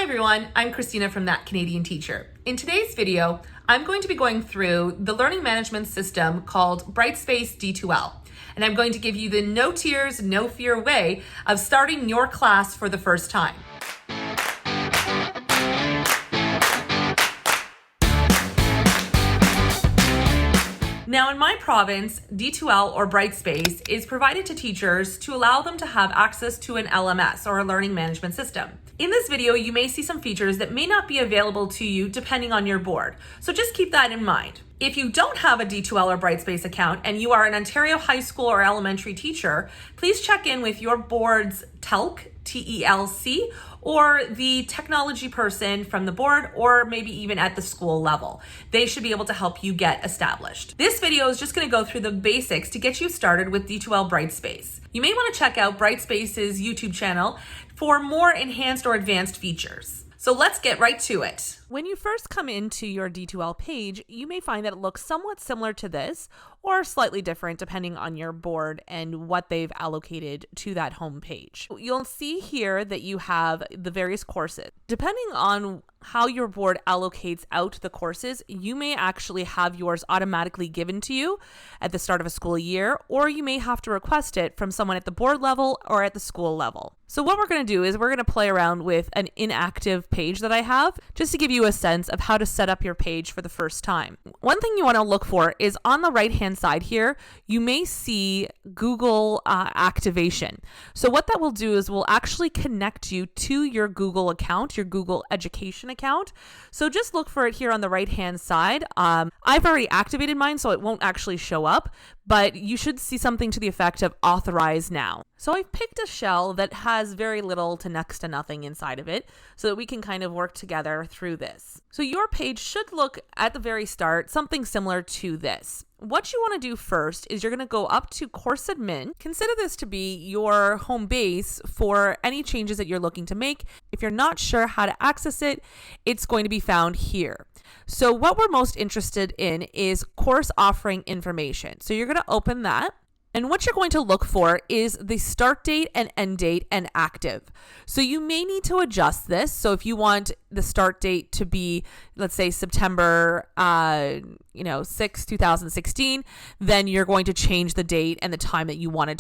Hi everyone, I'm Christina from That Canadian Teacher. In today's video, I'm going to be going through the learning management system called Brightspace D2L. And I'm going to give you the no tears, no fear way of starting your class for the first time. Now in my province, D2L or Brightspace is provided to teachers to allow them to have access to an LMS or a learning management system. In this video, you may see some features that may not be available to you depending on your board. So just keep that in mind. If you don't have a D2L or Brightspace account and you are an Ontario high school or elementary teacher, please check in with your board's TELC, T-E-L-C, or the technology person from the board, or maybe even at the school level. They should be able to help you get established. This video is just going to go through the basics to get you started with D2L Brightspace. You may want to check out Brightspace's YouTube channel for more enhanced or advanced features. So let's get right to it. When you first come into your D2L page, you may find that it looks somewhat similar to this or slightly different depending on your board and what they've allocated to that home page. You'll see here that you have the various courses. Depending on how your board allocates out the courses, you may actually have yours automatically given to you at the start of a school year, or you may have to request it from someone at the board level or at the school level. So what we're going to do is we're going to play around with an inactive page that I have just to give you a sense of how to set up your page for the first time. One thing you want to look for is on the right hand side here, you may see Google activation. So what that will do is we'll actually connect you to your Google account, your Google education account. So just look for it here on the right hand side. I've already activated mine, so it won't actually show up, but you should see something to the effect of Authorize now. So I've picked a shell that has very little to next to nothing inside of it so that we can kind of work together through this. So your page should look at the very start something similar to this. What you want to do first is you're going to go up to Course Admin. Consider this to be your home base for any changes that you're looking to make. If you're not sure how to access it, it's going to be found here. So what we're most interested in is course offering information. So you're going to open that. And what you're going to look for is the start date and end date and active. So you may need to adjust this. So if you want the start date to be, let's say September 6, 2016, then you're going to change the date and the time that you want it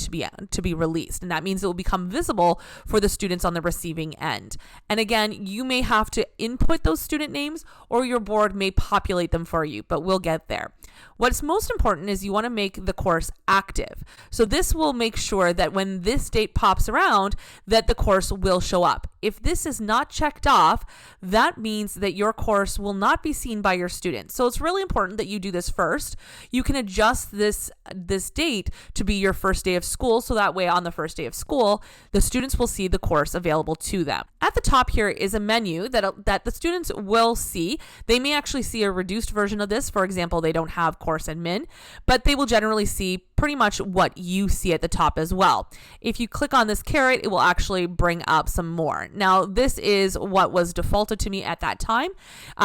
to be released. And that means it will become visible for the students on the receiving end. And again, you may have to input those student names or your board may populate them for you, but we'll get there. What's most important is you want to make the course active. So this will make sure that when this date pops around, that the course will show up. If this is not checked off, that means that your course will not be seen by your students. So it's really important that you do this first. You can adjust this date to be your first day of school. So that way on the first day of school, the students will see the course available to them. At the top here is a menu that the students will see. They may actually see a reduced version of this. For example, they don't have course admin, but they will generally see pretty much what you see at the top as well. If you click on this caret, it will actually bring up some more. Now, this is what was defaulted to me at that time.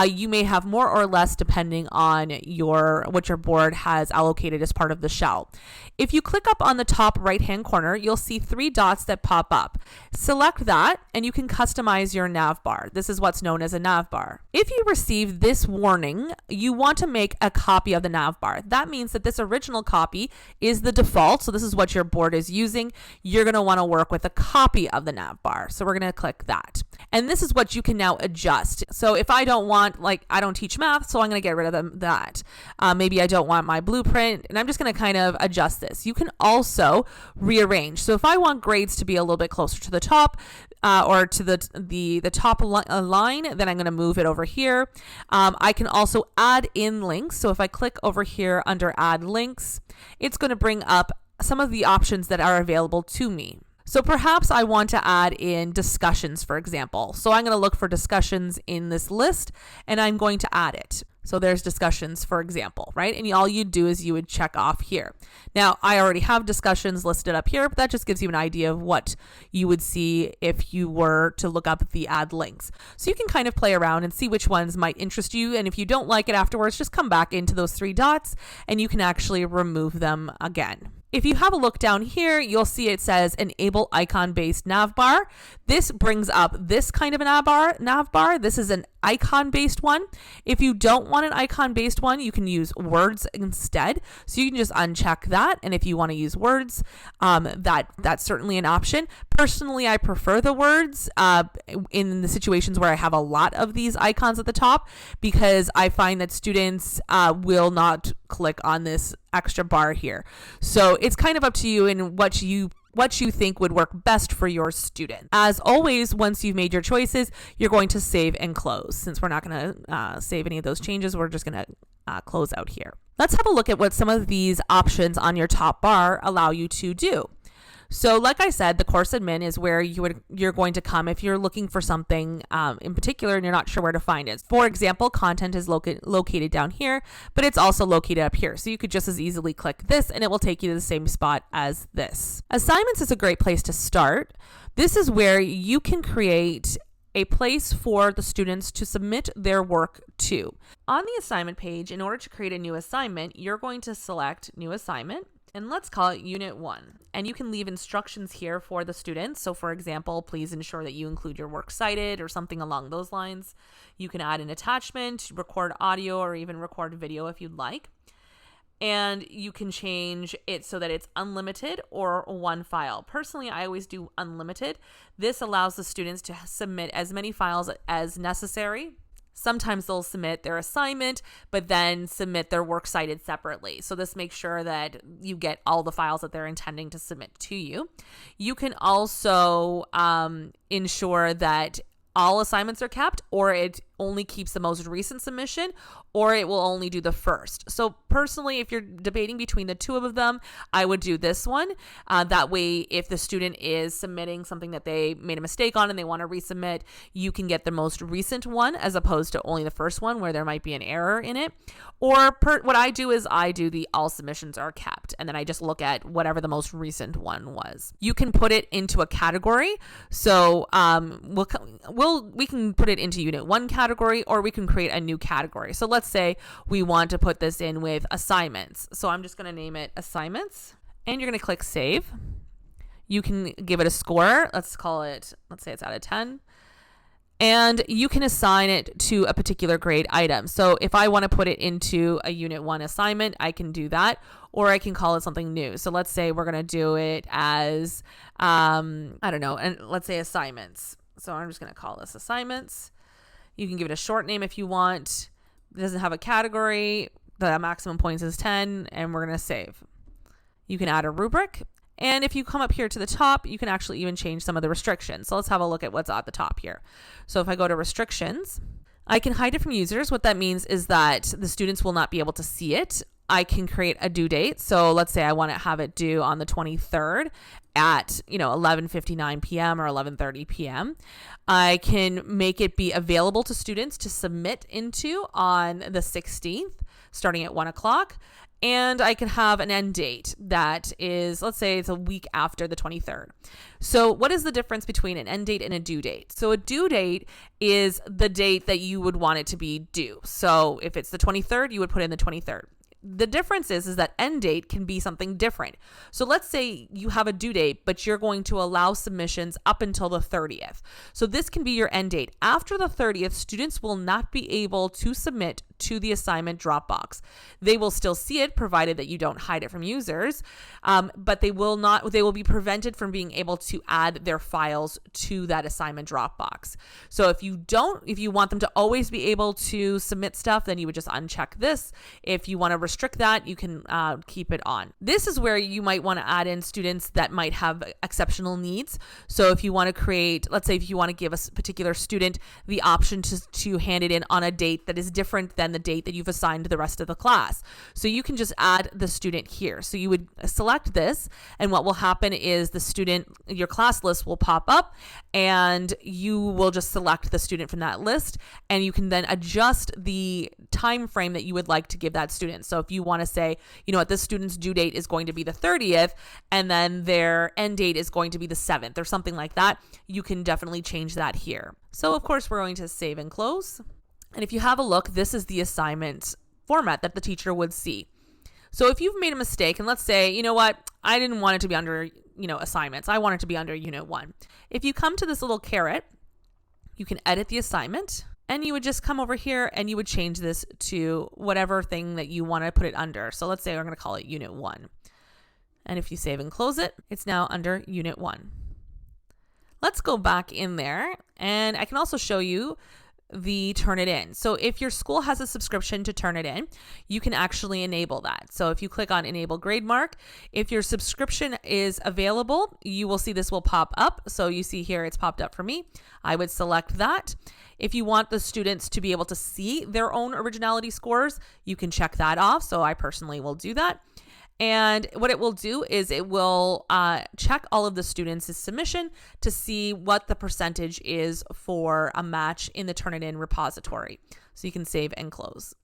You may have more or less depending on what your board has allocated as part of the shell. If you click up on the top right-hand corner, you'll see 3 dots that pop up. Select that and you can customize your nav bar. This is what's known as a nav bar. If you receive this warning, you want to make a copy of the nav bar. That means that this original copy is the default. So this is what your board is using. You're going to want to work with a copy of the nav bar. So we're going to click that. And this is what you can now adjust. So if I don't want, I don't teach math, so I'm going to get rid of that. Maybe I don't want my blueprint, and I'm just going to kind of adjust this. You can also rearrange. So if I want grades to be a little bit closer to the top, or to the top line, then I'm going to move it over here. I can also add in links. So if I click over here under add links, it's going to bring up some of the options that are available to me. So perhaps I want to add in discussions, for example. So I'm going to look for discussions in this list and I'm going to add it. So there's discussions, for example, right? And all you'd do is you would check off here. Now, I already have discussions listed up here, but that just gives you an idea of what you would see if you were to look up the add links. So you can kind of play around and see which ones might interest you. And if you don't like it afterwards, just come back into those 3 dots and you can actually remove them again. If you have a look down here, you'll see it says enable icon-based navbar. This brings up this kind of a navbar. This is an icon-based one. If you don't want an icon-based one, you can use words instead. So you can just uncheck that. And if you want to use words, that's certainly an option. Personally, I prefer the words in the situations where I have a lot of these icons at the top, because I find that students will not click on this extra bar here. So it's kind of up to you and what you think would work best for your student. As always, once you've made your choices, you're going to save and close. Since we're not going to save any of those changes, we're just going to close out here. Let's have a look at what some of these options on your top bar allow you to do. So like I said, the course admin is where you're going to come if you're looking for something in particular and you're not sure where to find it. For example, content is located down here, but it's also located up here. So you could just as easily click this and it will take you to the same spot as this. Assignments is a great place to start. This is where you can create a place for the students to submit their work to. On the assignment page, in order to create a new assignment, you're going to select New Assignment. And let's call it Unit 1. And you can leave instructions here for the students. So for example, please ensure that you include your works cited or something along those lines. You can add an attachment, record audio, or even record video if you'd like. And you can change it so that it's unlimited or 1 file. Personally, I always do unlimited. This allows the students to submit as many files as necessary. Sometimes they'll submit their assignment, but then submit their works cited separately. So this makes sure that you get all the files that they're intending to submit to you. You can also ensure that all assignments are kept, or it only keeps the most recent submission, or it will only do the first. So personally, if you're debating between the two of them, I would do this one. That way, if the student is submitting something that they made a mistake on and they want to resubmit, you can get the most recent one as opposed to only the first one where there might be an error in it. Or what I do is I do the all submissions are kept, and then I just look at whatever the most recent one was. You can put it into a category. So we can put it into Unit 1 category, or we can create a new category. So let's say we want to put this in with assignments. So I'm just going to name it assignments, and you're going to click save. You can give it a score. Let's say it's out of 10. And you can assign it to a particular grade item. So if I want to put it into a Unit 1 assignment, I can do that, or I can call it something new. So let's say we're going to do it as, and let's say assignments. So I'm just going to call this assignments. You can give it a short name if you want. It doesn't have a category. The maximum points is 10, and we're going to save. You can add a rubric. And if you come up here to the top, you can actually even change some of the restrictions. So let's have a look at what's at the top here. So if I go to restrictions, I can hide it from users. What that means is that the students will not be able to see it. I can create a due date. So let's say I want to have it due on the 23rd at 11:59 p.m. or 11:30 p.m. I can make it be available to students to submit into on the 16th, starting at 1 o'clock. And I can have an end date that is, let's say it's a week after the 23rd. So what is the difference between an end date and a due date? So a due date is the date that you would want it to be due. So if it's the 23rd, you would put in the 23rd. The difference is that end date can be something different. So let's say you have a due date, but you're going to allow submissions up until the 30th. So this can be your end date. After the 30th, students will not be able to submit to the assignment Dropbox. They will still see it, provided that you don't hide it from users, but they will be prevented from being able to add their files to that assignment Dropbox. So if you want them to always be able to submit stuff, then you would just uncheck this. If you want to restrict that, you can keep it on. This is where you might want to add in students that might have exceptional needs. So if you want to create, let's say if you want to give a particular student the option to hand it in on a date that is different than then the date that you've assigned the rest of the class. So you can just add the student here. So you would select this, and what will happen is your class list will pop up, and you will just select the student from that list, and you can then adjust the time frame that you would like to give that student. So if you want to say, you know what, this student's due date is going to be the 30th, and then their end date is going to be the 7th or something like that, you can definitely change that here. So of course, we're going to save and close. And if you have a look, this is the assignment format that the teacher would see. So if you've made a mistake, and let's say, you know what, I didn't want it to be under, assignments. I want it to be under Unit 1. If you come to this little caret, you can edit the assignment, and you would just come over here and you would change this to whatever thing that you want to put it under. So let's say we're going to call it Unit 1. And if you save and close it, it's now under Unit 1. Let's go back in there, and I can also show you the Turnitin. So if your school has a subscription to Turnitin, you can actually enable that. So if you click on Enable Grade Mark, if your subscription is available, you will see this will pop up. So you see here it's popped up for me. I would select that. If you want the students to be able to see their own originality scores, you can check that off. So I personally will do that. And what it will do is it will check all of the students' submission to see what the percentage is for a match in the Turnitin repository. So you can save and close.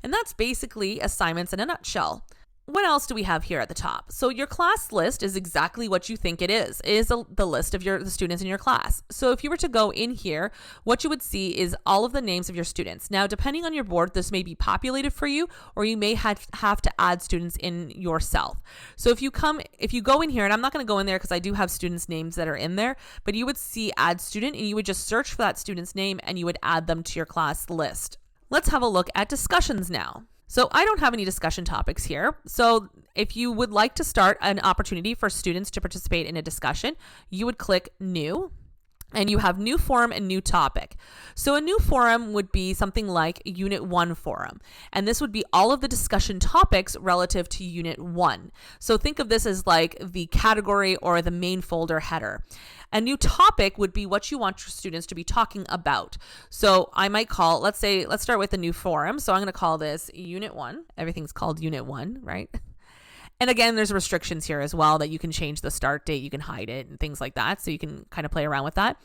And that's basically assignments in a nutshell. What else do we have here at the top? So your class list is exactly what you think it is. It is the list of the students in your class. So if you were to go in here, what you would see is all of the names of your students. Now, depending on your board, this may be populated for you, or you may have to add students in yourself. So if you go in here, and I'm not going to go in there because I do have students' names that are in there, but you would see add student, and you would just search for that student's name and you would add them to your class list. Let's have a look at discussions now. So I don't have any discussion topics here. So if you would like to start an opportunity for students to participate in a discussion, you would click New, and you have New Forum and New Topic. So a new forum would be something like Unit 1 forum, and this would be all of the discussion topics relative to Unit 1. So think of this as like the category or the main folder header. A new topic would be what you want your students to be talking about. So I might let's start with a new forum. So I'm going to call this Unit 1. Everything's called Unit 1, right? And again, there's restrictions here as well that you can change the start date, you can hide it and things like that. So you can kind of play around with that.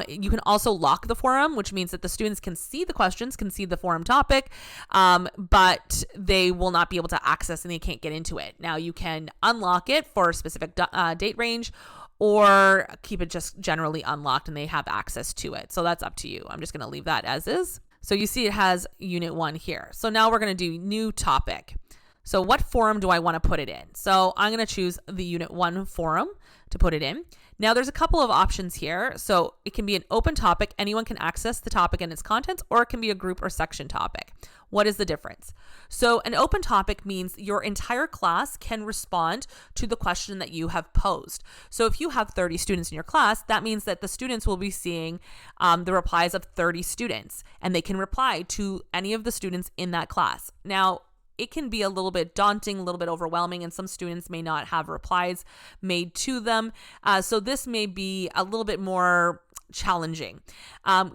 You can also lock the forum, which means that the students can see the questions, can see the forum topic, but they will not be able to access and they can't get into it. Now you can unlock it for a specific date range, or keep it just generally unlocked and they have access to it. So that's up to you. I'm just going to leave that as is. So you see it has Unit 1 here. So now we're going to do new topic. So what forum do I want to put it in? So I'm going to choose the Unit 1 forum to put it in. Now there's a couple of options here. So it can be an open topic. Anyone can access the topic and its contents, or it can be a group or section topic. What is the difference? So an open topic means your entire class can respond to the question that you have posed. So if you have 30 students in your class, that means that the students will be seeing the replies of 30 students, and they can reply to any of the students in that class. Now, it can be a little bit daunting, a little bit overwhelming, and some students may not have replies made to them. So this may be a little bit more challenging.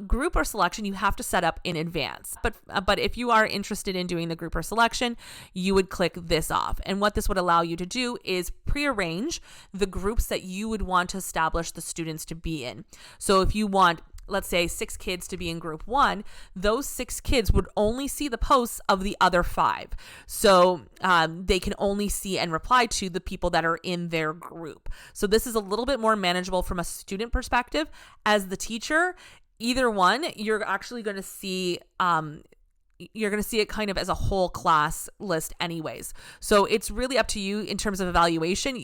Group or selection, you have to set up in advance. But if you are interested in doing the group or selection, you would click this off. And what this would allow you to do is prearrange the groups that you would want to establish the students to be in. So if you want, let's say, 6 kids to be in group 1, those 6 kids would only see the posts of the other 5. So they can only see and reply to the people that are in their group. So this is a little bit more manageable from a student perspective. As the teacher, either one, you're actually going to see it kind of as a whole class list anyways. So it's really up to you in terms of evaluation.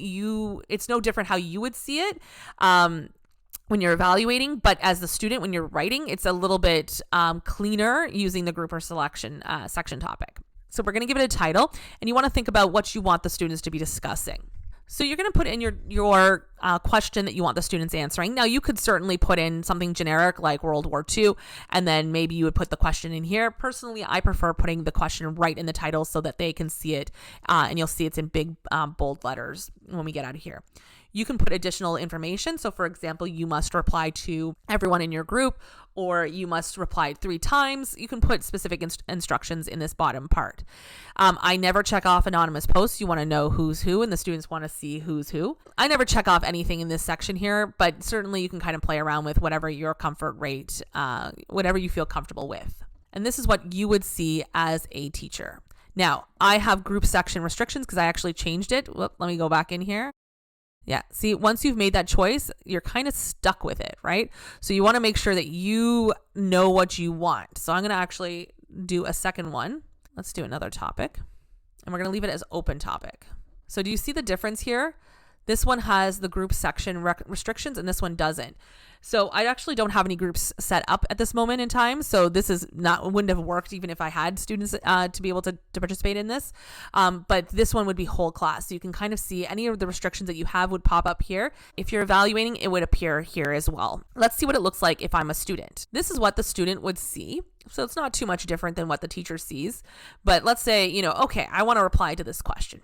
It's no different how you would see it when you're evaluating, but as the student, when you're writing, it's a little bit cleaner using the group or selection section topic. So we're going to give it a title, and you want to think about what you want the students to be discussing. So you're going to put in your question that you want the students answering. Now, you could certainly put in something generic like World War II, and then maybe you would put the question in here. Personally, I prefer putting the question right in the title so that they can see it, and you'll see it's in big, bold letters when we get out of here. You can put additional information. So for example, you must reply to everyone in your group, or you must reply 3 times. You can put specific instructions in this bottom part. I never check off anonymous posts. You want to know who's who, and the students want to see who's who. I never check off anything in this section here, but certainly you can kind of play around with whatever your comfort rate, whatever you feel comfortable with. And this is what you would see as a teacher. Now, I have group section restrictions because I actually changed it. Let me go back in here. Yeah, see, once you've made that choice, you're kind of stuck with it, right? So you want to make sure that you know what you want. So I'm going to actually do a second one. Let's do another topic. And we're going to leave it as open topic. So do you see the difference here? This one has the group section restrictions and this one doesn't. So I actually don't have any groups set up at this moment in time. So this wouldn't have worked even if I had students to be able to participate in this. But this one would be whole class. So you can kind of see any of the restrictions that you have would pop up here. If you're evaluating, it would appear here as well. Let's see what it looks like if I'm a student. This is what the student would see. So it's not too much different than what the teacher sees. But let's say, okay, I want to reply to this question.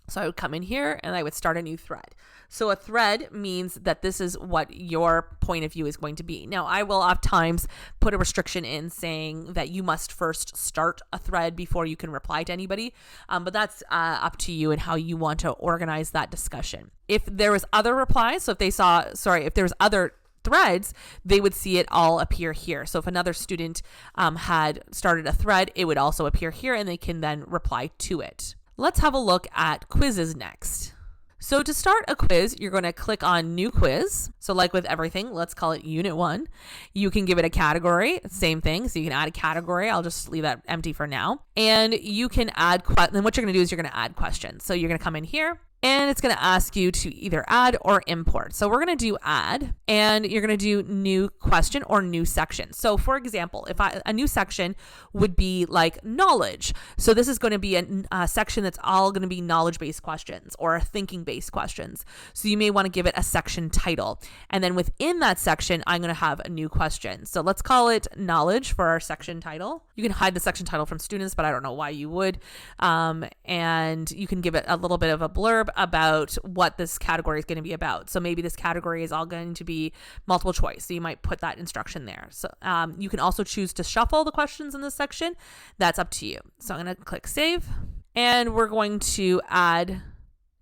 So I would come in here and I would start a new thread. So a thread means that this is what your point of view is going to be. Now, I will oftentimes put a restriction in saying that you must first start a thread before you can reply to anybody. But that's up to you and how you want to organize that discussion. If there was other replies, so if there was other threads, they would see it all appear here. So if another student had started a thread, it would also appear here and they can then reply to it. Let's have a look at quizzes next. So to start a quiz, you're going to click on New Quiz. So like with everything, let's call it Unit 1. You can give it a category, same thing. So you can add a category. I'll just leave that empty for now. And you can add, then what you're going to do is you're going to add questions. So you're going to come in here. And it's going to ask you to either add or import. So we're going to do add, and you're going to do new question or new section. So for example, if a new section would be like knowledge. So this is going to be a section that's all going to be knowledge-based questions or thinking-based questions. So you may want to give it a section title. And then within that section, I'm going to have a new question. So let's call it knowledge for our section title. You can hide the section title from students, but I don't know why you would. And you can give it a little bit of a blurb about what this category is going to be about. So maybe this category is all going to be multiple choice. So you might put that instruction there. So you can also choose to shuffle the questions in this section. That's up to you. So I'm going to click save and we're going to add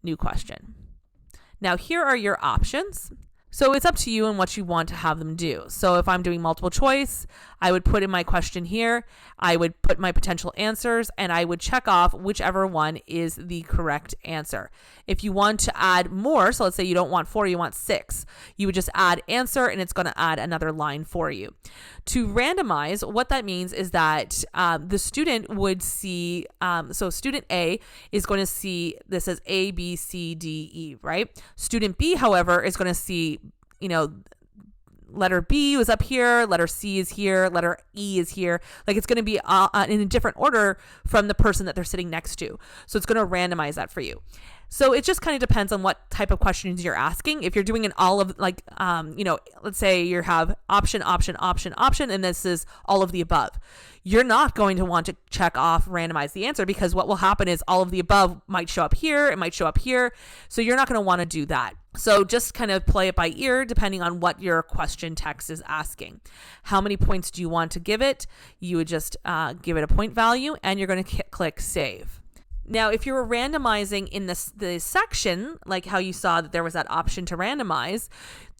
new question. Now here are your options. So it's up to you and what you want to have them do. So if I'm doing multiple choice, I would put in my question here, I would put my potential answers, and I would check off whichever one is the correct answer. If you want to add more, so let's say you don't want 4, you want 6, you would just add answer and it's going to add another line for you. To randomize, what that means is that the student would see, so student A is going to see this as A, B, C, D, E, right? Student B, however, is going to see, letter B was up here, letter C is here, letter E is here. Like it's going to be in a different order from the person that they're sitting next to. So it's going to randomize that for you. So it just kind of depends on what type of questions you're asking. If you're doing an all of let's say you have option, and this is all of the above. You're not going to want to check off randomize the answer because what will happen is all of the above might show up here. It might show up here. So you're not going to want to do that. So just kind of play it by ear depending on what your question text is asking. How many points do you want to give it? You would just give it a point value and you're going to click save. Now, if you're randomizing in the section, like how you saw that there was that option to randomize,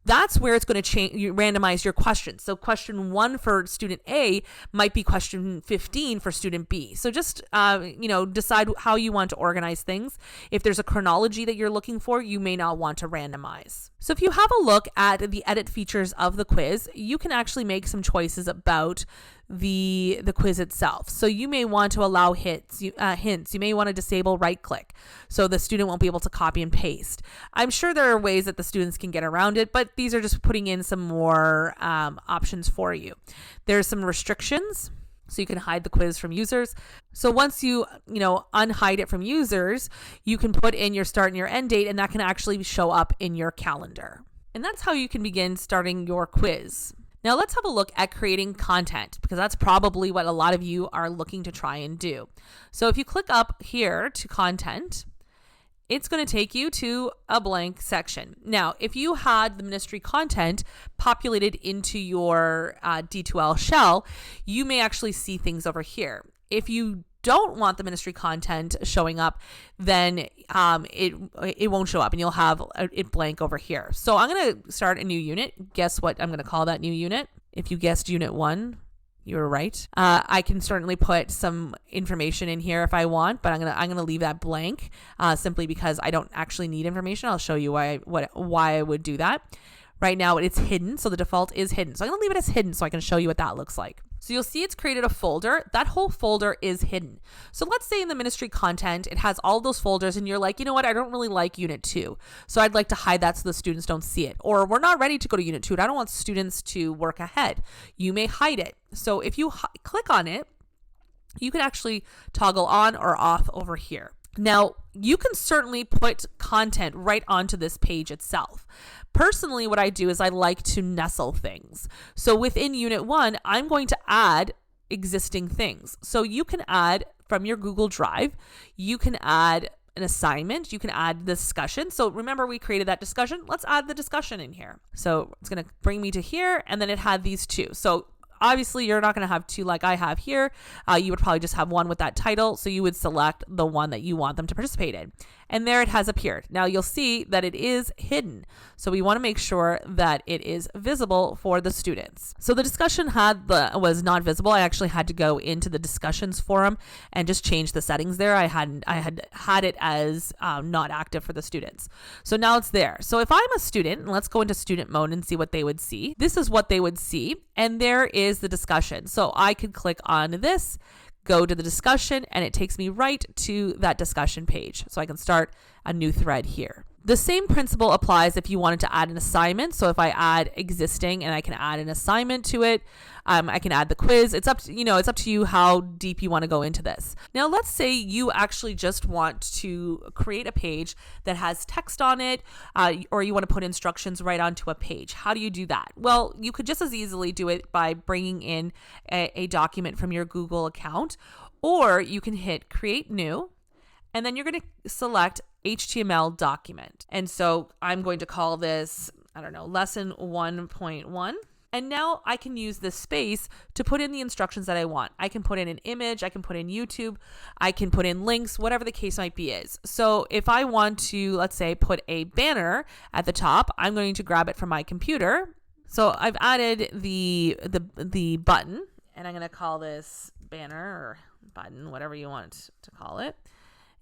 that's where it's going to change. You randomize your questions. So question 1 for student A might be question 15 for student B. So just, decide how you want to organize things. If there's a chronology that you're looking for, you may not want to randomize. So if you have a look at the edit features of the quiz, you can actually make some choices about the quiz itself. So you may want to allow hints. You may want to disable right click so the student won't be able to copy and paste. I'm sure there are ways that the students can get around it, but these are just putting in some more options for you. There's some restrictions. So you can hide the quiz from users. So once you unhide it from users, you can put in your start and your end date, and that can actually show up in your calendar. And that's how you can begin starting your quiz. Now let's have a look at creating content, because that's probably what a lot of you are looking to try and do. So if you click up here to content, it's going to take you to a blank section. Now, if you had the ministry content populated into your D2L shell, you may actually see things over here. If you don't want the ministry content showing up, then it won't show up and you'll have it blank over here. So I'm going to start a new unit. Guess what I'm going to call that new unit? If you guessed unit 1, you were right. I can certainly put some information in here if I want, but I'm gonna leave that blank simply because I don't actually need information. I'll show you why I would do that. Right now it's hidden, so the default is hidden. So I'm gonna leave it as hidden so I can show you what that looks like. So you'll see it's created a folder. That whole folder is hidden. So let's say in the ministry content, it has all those folders and you're like, you know what, I don't really like unit 2. So I'd like to hide that so the students don't see it. Or we're not ready to go to unit 2 and I don't want students to work ahead. You may hide it. So if you click on it, you can actually toggle on or off over here. Now, you can certainly put content right onto this page itself. Personally, what I do is I like to nestle things. So within Unit 1, I'm going to add existing things. So you can add from your Google Drive, you can add an assignment, you can add discussion. So remember we created that discussion. Let's add the discussion in here. So it's going to bring me to here, and then it had these 2. So obviously, you're not going to have 2 like I have here. You would probably just have 1 with that title. So you would select the one that you want them to participate in. And there it has appeared. Now you'll see that it is hidden. So we want to make sure that it is visible for the students. So the discussion was not visible. I actually had to go into the discussions forum and just change the settings there. I had it as not active for the students. So now it's there. So if I'm a student, and let's go into student mode and see what they would see. This is what they would see. And there is the discussion. So I could click on this, go to the discussion, and it takes me right to that discussion page. So I can start a new thread here. The same principle applies if you wanted to add an assignment. So if I add existing and I can add an assignment to it, I can add the quiz. It's up to you how deep you want to go into this. Now, let's say you actually just want to create a page that has text on it, or you want to put instructions right onto a page. How do you do that? Well, you could just as easily do it by bringing in a document from your Google account, or you can hit create new, and then you're going to select HTML document. And so I'm going to call this, I don't know, lesson 1.1. And now I can use this space to put in the instructions that I want. I can put in an image, I can put in YouTube, I can put in links, whatever the case might be is. So if I want to, let's say, put a banner at the top, I'm going to grab it from my computer. So I've added the button, and I'm going to call this banner or button, whatever you want to call it.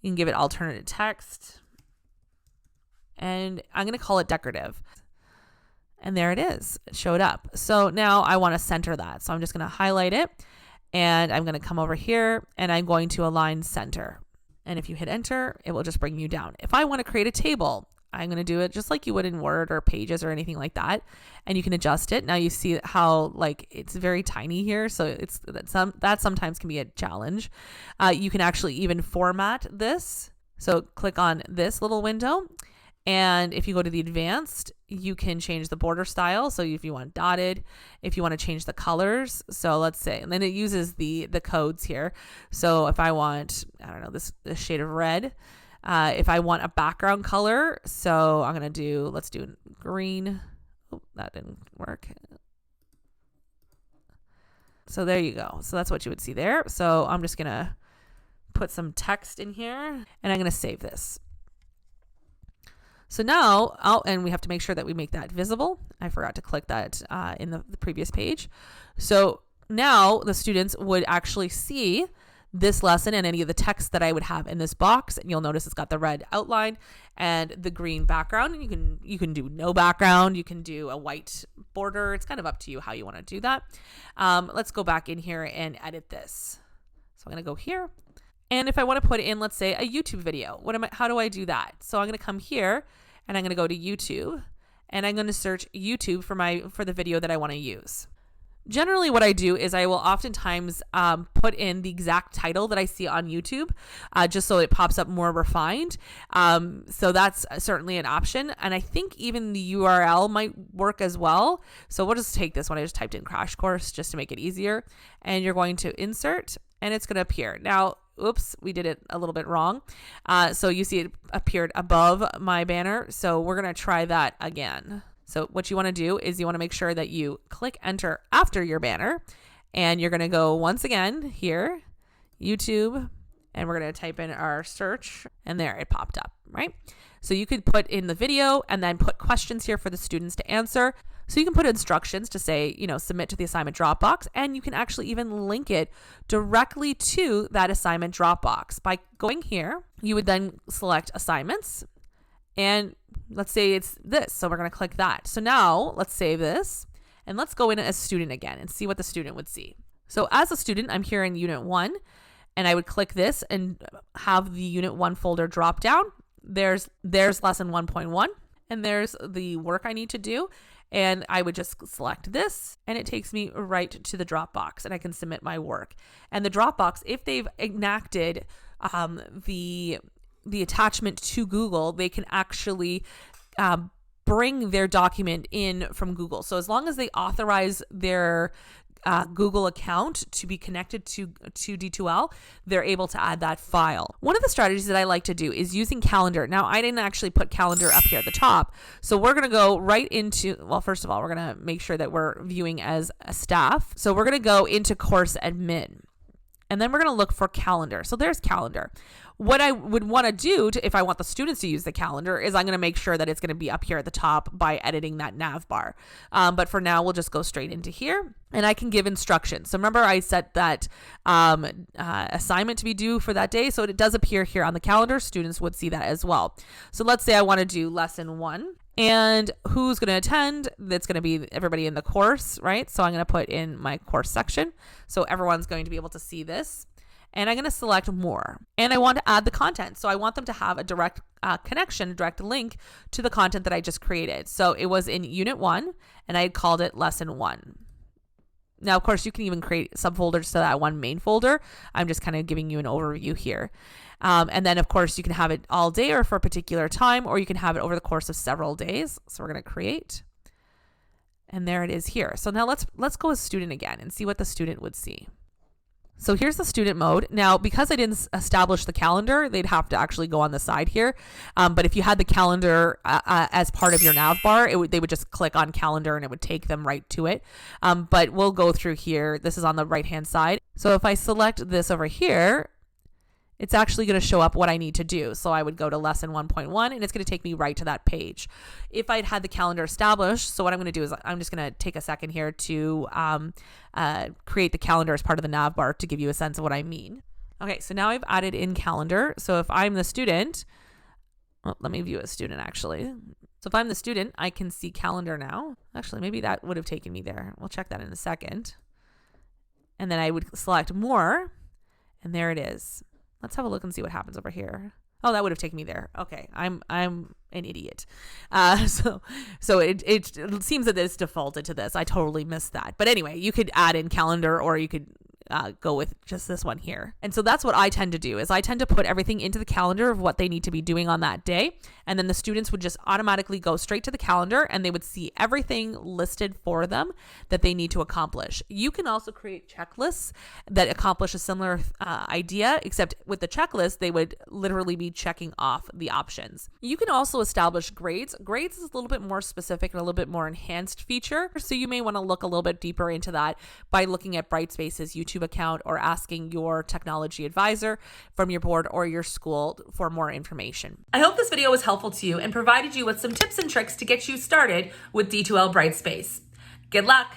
You can give it alternative text, and I'm going to call it decorative. And there it is. It showed up. So now I want to center that. So I'm just going to highlight it, and I'm going to come over here, and I'm going to align center. And if you hit enter, it will just bring you down. If I want to create a table, I'm going to do it just like you would in Word or Pages or anything like that. And you can adjust it. Now you see how it's very tiny here. So that sometimes can be a challenge. You can actually even format this. So click on this little window. And if you go to the advanced, you can change the border style. So if you want dotted, if you want to change the colors. So let's say, and then it uses the codes here. So if I want, I don't know, this shade of red, if I want a background color, so I'm going to let's do green. Oh, that didn't work. So there you go. So that's what you would see there. So I'm just going to put some text in here, and I'm going to save this. So now, and we have to make sure that we make that visible. I forgot to click that in the previous page. So now the students would actually see this lesson and any of the text that I would have in this box. And you'll notice it's got the red outline and the green background. And you can do no background. You can do a white border. It's kind of up to you how you want to do that. Let's go back in here and edit this. So I'm going to go here. And if I want to put in, let's say, a YouTube video, how do I do that? So I'm going to come here, and I'm going to go to YouTube, and I'm going to search YouTube for the video that I want to use. Generally, what I do is I will oftentimes put in the exact title that I see on YouTube, just so it pops up more refined. So that's certainly an option. And I think even the URL might work as well. So we'll just take this one. I just typed in crash course just to make it easier. And you're going to insert, and it's going to appear. Now, oops, we did it a little bit wrong. So you see it appeared above my banner. So we're going to try that again. So what you want to do is you want to make sure that you click enter after your banner, and you're going to go once again here, YouTube, and we're going to type in our search, and there it popped up, right? So you could put in the video and then put questions here for the students to answer. So you can put instructions to say, submit to the assignment Dropbox, and you can actually even link it directly to that assignment Dropbox. By going here, you would then select assignments, and let's say it's this. So we're going to click that. So now let's save this, and let's go in as student again and see what the student would see. So as a student, I'm here in Unit 1, and I would click this and have the Unit 1 folder drop down. There's lesson 1.1, and there's the work I need to do. And I would just select this, and it takes me right to the Dropbox, and I can submit my work. And the Dropbox, if they've enacted the attachment to Google, they can actually bring their document in from Google. So as long as they authorize their Google account to be connected to D2L, they're able to add that file. One of the strategies that I like to do is using calendar. Now, I didn't actually put calendar up here at the top. So we're going to go right into, well, first of all, we're going to make sure that we're viewing as a staff. So we're going to go into course admin, and then we're going to look for calendar. So there's calendar. What I would want to do if I want the students to use the calendar is I'm going to make sure that it's going to be up here at the top by editing that nav bar. But for now, we'll just go straight into here, and I can give instructions. So remember, I set that assignment to be due for that day. So it does appear here on the calendar. Students would see that as well. So let's say I want to do lesson 1. And who's going to attend? That's going to be everybody in the course, right? So I'm going to put in my course section. So everyone's going to be able to see this. And I'm going to select more. And I want to add the content. So I want them to have a direct connection, a direct link to the content that I just created. So it was in Unit 1, and I had called it Lesson 1. Now, of course, you can even create subfolders to that one main folder. I'm just kind of giving you an overview here. And then, of course, you can have it all day or for a particular time, or you can have it over the course of several days. So we're going to create. And there it is here. So now let's go as student again and see what the student would see. So here's the student mode. Now, because I didn't establish the calendar, they'd have to actually go on the side here. But if you had the calendar as part of your nav bar, they would just click on calendar and it would take them right to it. But we'll go through here. This is on the right-hand side. So if I select this over here, it's actually going to show up what I need to do. So I would go to lesson 1.1, and it's going to take me right to that page. If I'd had the calendar established, so what I'm going to do is I'm just going to take a second here to create the calendar as part of the nav bar to give you a sense of what I mean. Okay, so now I've added in calendar. So if I'm the student, well, let me view a student actually. So if I'm the student, I can see calendar now. Actually, maybe that would have taken me there. We'll check that in a second. And then I would select more, and there it is. Let's have a look and see what happens over here. Oh, that would have taken me there. Okay, I'm an idiot. So it seems that it's defaulted to this. I totally missed that. But anyway, you could add in calendar, or you could go with just this one here. And so that's what I tend to do, is I tend to put everything into the calendar of what they need to be doing on that day. And then the students would just automatically go straight to the calendar, and they would see everything listed for them that they need to accomplish. You can also create checklists that accomplish a similar idea, except with the checklist, they would literally be checking off the options. You can also establish grades. Grades is a little bit more specific and a little bit more enhanced feature. So you may want to look a little bit deeper into that by looking at Brightspace's YouTube account or asking your technology advisor from your board or your school for more information. I hope this video was helpful to you and provided you with some tips and tricks to get you started with D2L Brightspace. Good luck!